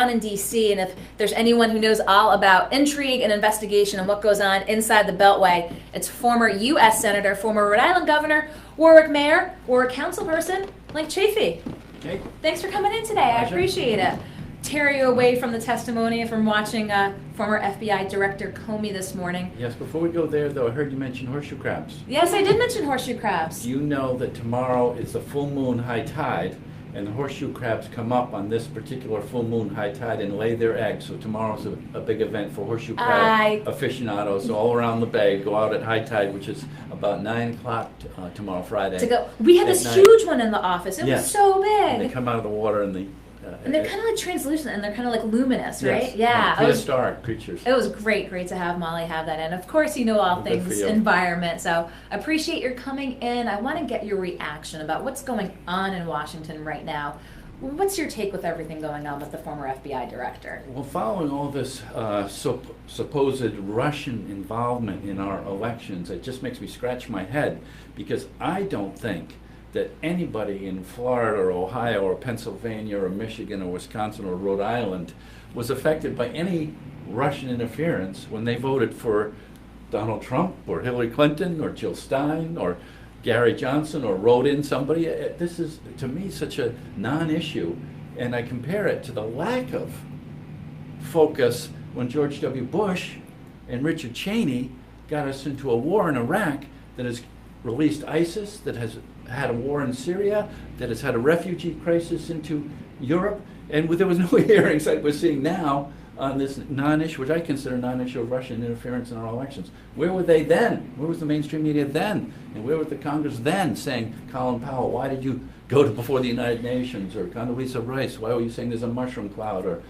down in D.C., and if there's anyone who knows all about intrigue and investigation and what goes on inside the Beltway, it's former U.S. Senator, former Rhode Island Governor, Warwick Mayor, Warwick Councilperson, Link Chafee. Okay. Thanks for coming in today. I appreciate it. Tear you away from the testimony and from watching former FBI Director Comey this morning. Yes, before we go there, though, I heard you mention horseshoe crabs. Yes, I did mention horseshoe crabs. You know that tomorrow is the full moon high tide, and the horseshoe crabs come up on this particular full moon high tide and lay their eggs. So tomorrow's a big event for horseshoe crab aficionados all around the bay. Go out at high tide, which is about 9 o'clock tomorrow, Friday. To go. We had this huge one in the office. It was so big. And they come out of the water and and they're kind of like translucent and they're kind of like luminous, right? Yes. Yeah. Prehistoric creatures. It was great to have Molly have that in. Of course, you know all things environment, so I appreciate your coming in. I want to get your reaction about what's going on in Washington right now. What's your take with everything going on with the former FBI director? Well, following all this supposed Russian involvement in our elections, it just makes me scratch my head, because I don't think that anybody in Florida or Ohio or Pennsylvania or Michigan or Wisconsin or Rhode Island was affected by any Russian interference when they voted for Donald Trump or Hillary Clinton or Jill Stein or Gary Johnson or wrote in somebody. This is, to me, such a non-issue, and I compare it to the lack of focus when George W. Bush and Richard Cheney got us into a war in Iraq that has released ISIS, that has had a war in Syria, that has had a refugee crisis into Europe, and there was no hearings like we're seeing now on this non-issue, which I consider non-issue of Russian interference in our elections. Where were they then? Where was the mainstream media then? And where was the Congress then saying, Colin Powell, why did you go to before the United Nations? Or Condoleezza Rice, why were you saying there's a mushroom cloud? Or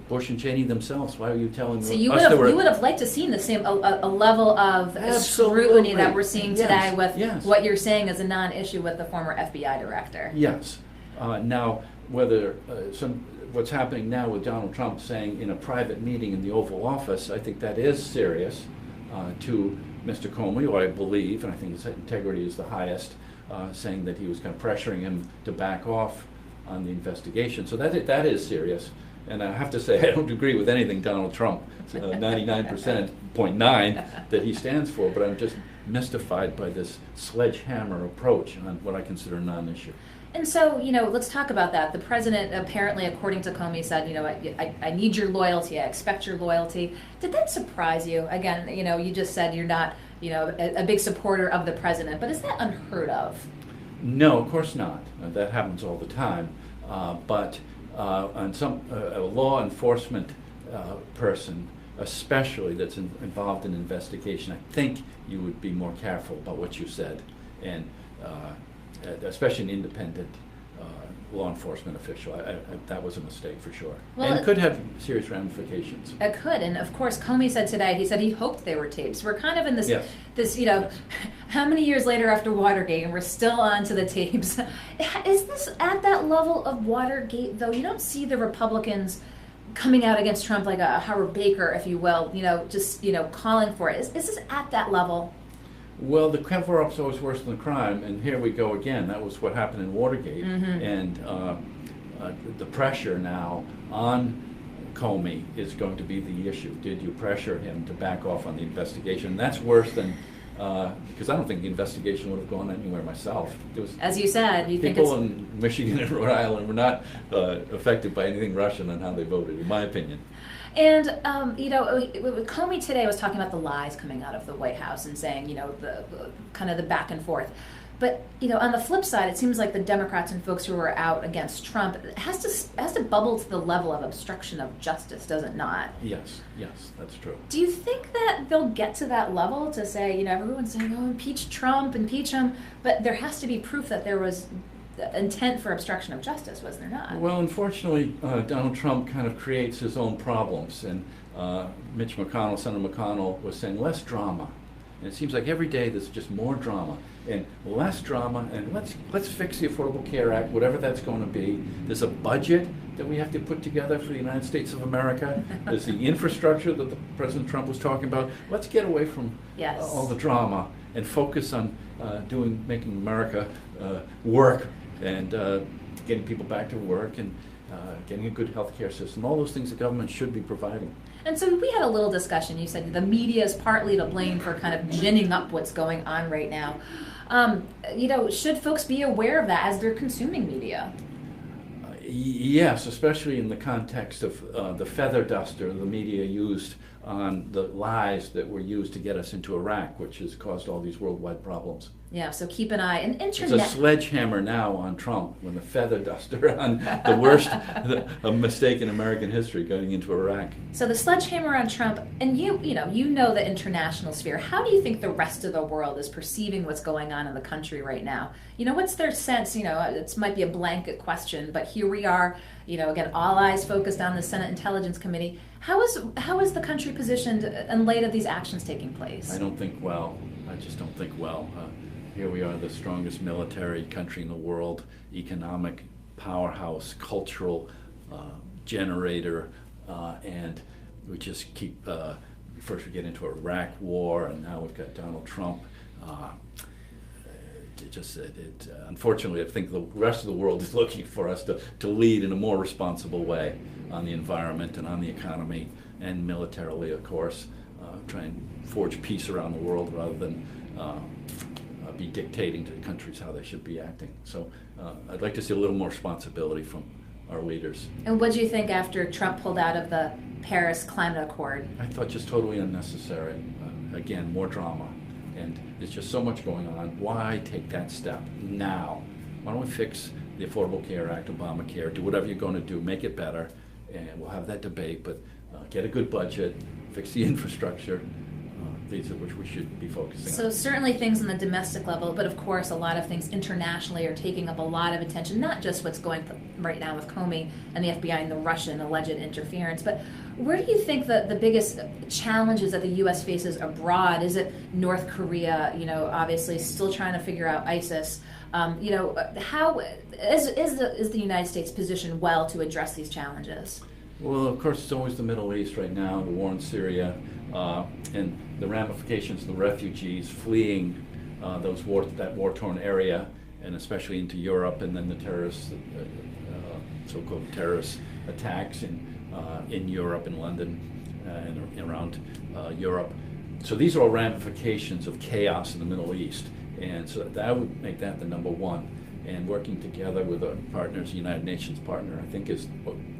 Bush and Cheney themselves, why were you telling us? So you would have liked to seen the same a level of scrutiny that we're seeing today with what you're saying as a non-issue with the former FBI director. Yes. Now, whether what's happening now with Donald Trump saying in a private meeting in the Oval Office, I think that is serious to Mr. Comey, or I believe, and I think his integrity is the highest, saying that he was kind of pressuring him to back off on the investigation. So that is serious. And I have to say, I don't agree with anything Donald Trump, 99.9% that he stands for, but I'm just mystified by this sledgehammer approach on what I consider a non-issue. And so, let's talk about that. The president apparently, according to Comey, said, I need your loyalty, I expect your loyalty. Did that surprise you? Again, you just said you're not, a big supporter of the president, but is that unheard of? No, of course not. That happens all the time. But on a law enforcement person, especially that's involved in investigation, I think you would be more careful about what you said, and especially an independent law enforcement official. That was a mistake for sure. Well, and it could have serious ramifications. It could, and of course, Comey said today, he said he hoped they were tapes. We're kind of in this, how many years later after Watergate, and we're still on to the tapes. Is this at that level of Watergate, though? You don't see the Republicans coming out against Trump like a Howard Baker, if you will, calling for it. Is this at that level? Well, the cover-up's always worse than the crime, and here we go again. That was what happened in Watergate, and the pressure now on Comey is going to be the issue. Did you pressure him to back off on the investigation? And that's worse than, because I don't think the investigation would have gone anywhere myself. As you said, you think people in Michigan and Rhode Island were not affected by anything Russian on how they voted, in my opinion. And, Comey today was talking about the lies coming out of the White House and saying, the kind of the back and forth. But, on the flip side, it seems like the Democrats and folks who are out against Trump has to bubble to the level of obstruction of justice, does it not? Yes, that's true. Do you think that they'll get to that level to say, everyone's saying, impeach Trump, impeach him, but there has to be proof that there was intent for obstruction of justice, was there not? Well, unfortunately, Donald Trump kind of creates his own problems, and Senator McConnell was saying less drama, and it seems like every day there's just more drama and less drama, and let's fix the Affordable Care Act, whatever that's going to be. There's a budget that we have to put together for the United States of America. There's the infrastructure that President Trump was talking about. Let's get away from all the drama and focus on making America work and getting people back to work. And getting a good healthcare system, all those things the government should be providing. And so we had a little discussion. You said the media is partly to blame for kind of ginning up what's going on right now. Should folks be aware of that as they're consuming media? Yes, especially in the context of the feather duster the media used on the lies that were used to get us into Iraq, which has caused all these worldwide problems. Yeah, so keep an eye. And It's a sledgehammer now on Trump when the feather duster on the worst mistake in American history going into Iraq. So the sledgehammer on Trump, and you know the international sphere. How do you think the rest of the world is perceiving what's going on in the country right now? What's their sense? It might be a blanket question, but here we are. Again, all eyes focused on the Senate Intelligence Committee. How is the country positioned in light of these actions taking place? I don't think well. I just don't think well. Here we are, the strongest military country in the world, economic powerhouse, cultural generator, and we just keep, first we get into Iraq war, and now we've got Donald Trump. Unfortunately, I think the rest of the world is looking for us to lead in a more responsible way on the environment and on the economy, and militarily, of course, try and forge peace around the world rather than be dictating to countries how they should be acting. So I'd like to see a little more responsibility from our leaders. And what do you think after Trump pulled out of the Paris Climate Accord? I thought just totally unnecessary. Again, more drama. And there's just so much going on. Why take that step now? Why don't we fix the Affordable Care Act, Obamacare, do whatever you're going to do, make it better, and we'll have that debate, but get a good budget, fix the infrastructure. These are which we should be focusing on. So certainly things on the domestic level, but of course a lot of things internationally are taking up a lot of attention, not just what's going right now with Comey and the FBI and the Russian alleged interference, but where do you think the biggest challenges that the U.S. faces abroad? Is it North Korea, obviously still trying to figure out ISIS? How is the United States positioned well to address these challenges? Well, of course, it's always the Middle East right now, the war in Syria, and the ramifications of the refugees fleeing that war-torn area, and especially into Europe, and then the terrorist, so-called terrorist attacks in Europe, in London, and around Europe. So these are all ramifications of chaos in the Middle East, and so that would make that the number one. And working together with our partners, the United Nations partner, I think is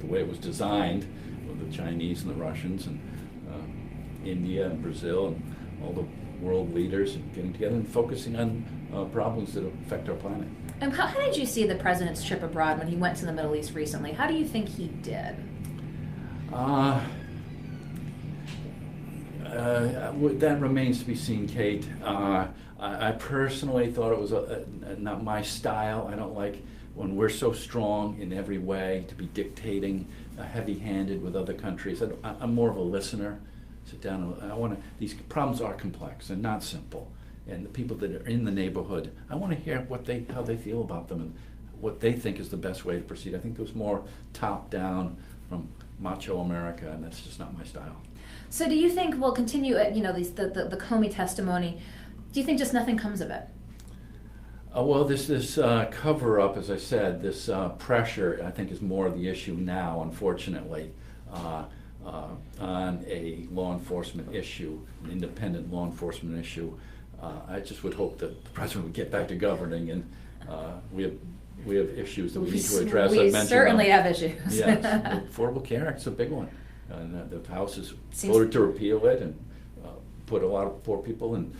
the way it was designed, with the Chinese and the Russians and India and Brazil and all the world leaders, and getting together and focusing on problems that affect our planet. And how did you see the president's trip abroad when he went to the Middle East recently? How do you think he did? That remains to be seen, Kate. I personally thought it was not my style. I don't like when we're so strong in every way to be dictating, heavy-handed with other countries. I'm more of a listener. Sit down. These problems are complex and not simple. And the people that are in the neighborhood, I want to hear how they feel about them and what they think is the best way to proceed. I think there was more top-down from macho America, and that's just not my style. So do you think we'll continue, the Comey testimony, do you think just nothing comes of it? Well, this cover-up, as I said, this pressure, I think, is more of the issue now, unfortunately, on a law enforcement issue, an independent law enforcement issue. I just would hope that the president would get back to governing, and we have issues that we need to address. We certainly have issues. Yes, the Affordable Care Act is a big one, and the House has voted to repeal it and put a lot of poor people and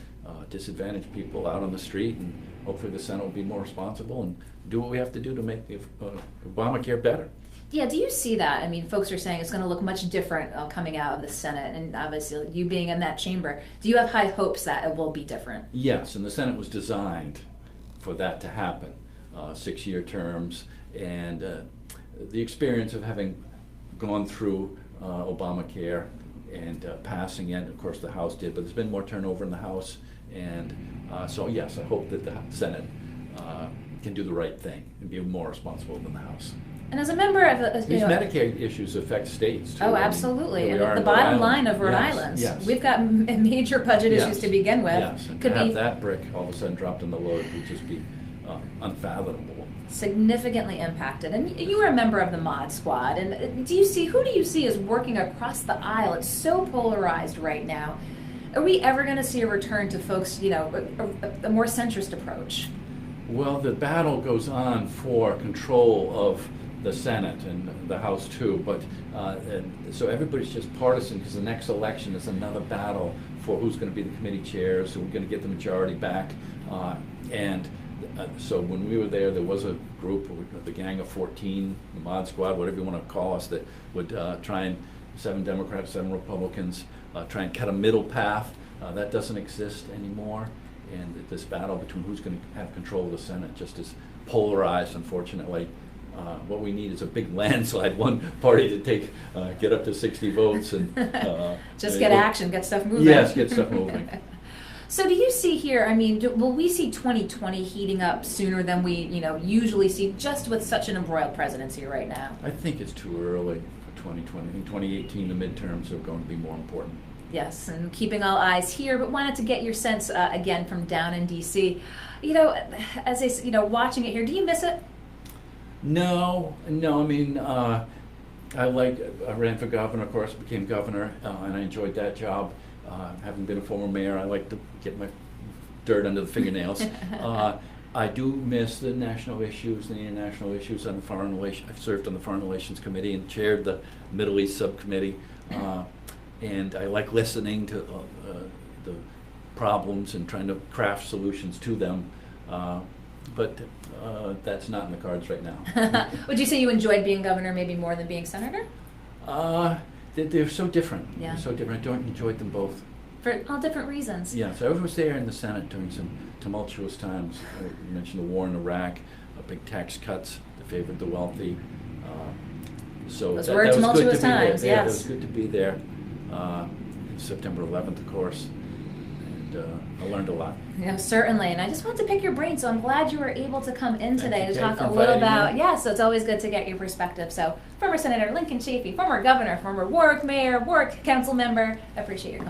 disadvantaged people out on the street, and hopefully the Senate will be more responsible and do what we have to do to make Obamacare better. Yeah, do you see that? I mean, folks are saying it's going to look much different coming out of the Senate, and obviously you being in that chamber. Do you have high hopes that it will be different? Yes, and the Senate was designed for that to happen. 6-year terms, and the experience of having gone through Obamacare and passing it, of course the House did, but there's been more turnover in the House, and so yes, I hope that the Senate can do the right thing and be more responsible than the House. And as a member of these Medicaid issues affect states too. Oh, absolutely. And the bottom line of Rhode Island, we've got major budget issues to begin with. Yes, and to have that brick all of a sudden dropped in the load would just be unfathomable. significantly impacted. And you were a member of the Mod Squad. And who do you see as working across the aisle? It's so polarized right now. Are we ever going to see a return to folks, a more centrist approach? Well, the battle goes on for control of the Senate and the House too, but and so everybody's just partisan because the next election is another battle for who's going to be the committee chairs, who's going to get the majority back, so when we were there was a group, the Gang of 14, the Mod Squad, whatever you want to call us, that would try and, 7 Democrats, 7 Republicans, try and cut a middle path. That doesn't exist anymore, and this battle between who's going to have control of the Senate just is polarized, unfortunately. What we need is a big landslide, one party to get up to 60 votes and just get action, get stuff moving. Yes, get stuff moving. So do you see here, will we see 2020 heating up sooner than we usually see, just with such an embroiled presidency right now? I think it's too early for 2020. I think 2018, the midterms are going to be more important. Yes, and keeping all eyes here, but wanted to get your sense again from down in D.C. As watching it here, do you miss it? No. I ran for governor, of course, became governor, and I enjoyed that job. Having been a former mayor, I like to get my dirt under the fingernails. I do miss the national issues and the international issues on the foreign relations. I've served on the Foreign Relations Committee and chaired the Middle East Subcommittee, and I like listening to the problems and trying to craft solutions to them. But that's not in the cards right now. Would you say you enjoyed being governor maybe more than being senator? They're so different. Yeah. They're so different. I don't enjoy them both. For all different reasons. Yeah, so I was there in the Senate during some tumultuous times. I mentioned the war in Iraq, big tax cuts that favored the wealthy. Those were tumultuous times, Yeah, yes. it was good to be there. September 11th, of course. And I learned a lot. Yeah, certainly. And I just wanted to pick your brain, so I'm glad you were able to come in today to talk a for little inviting about, me. yeah, so it's always good to get your perspective. So, former Senator Lincoln Chafee, former governor, former Warwick mayor, Warwick council member, I appreciate your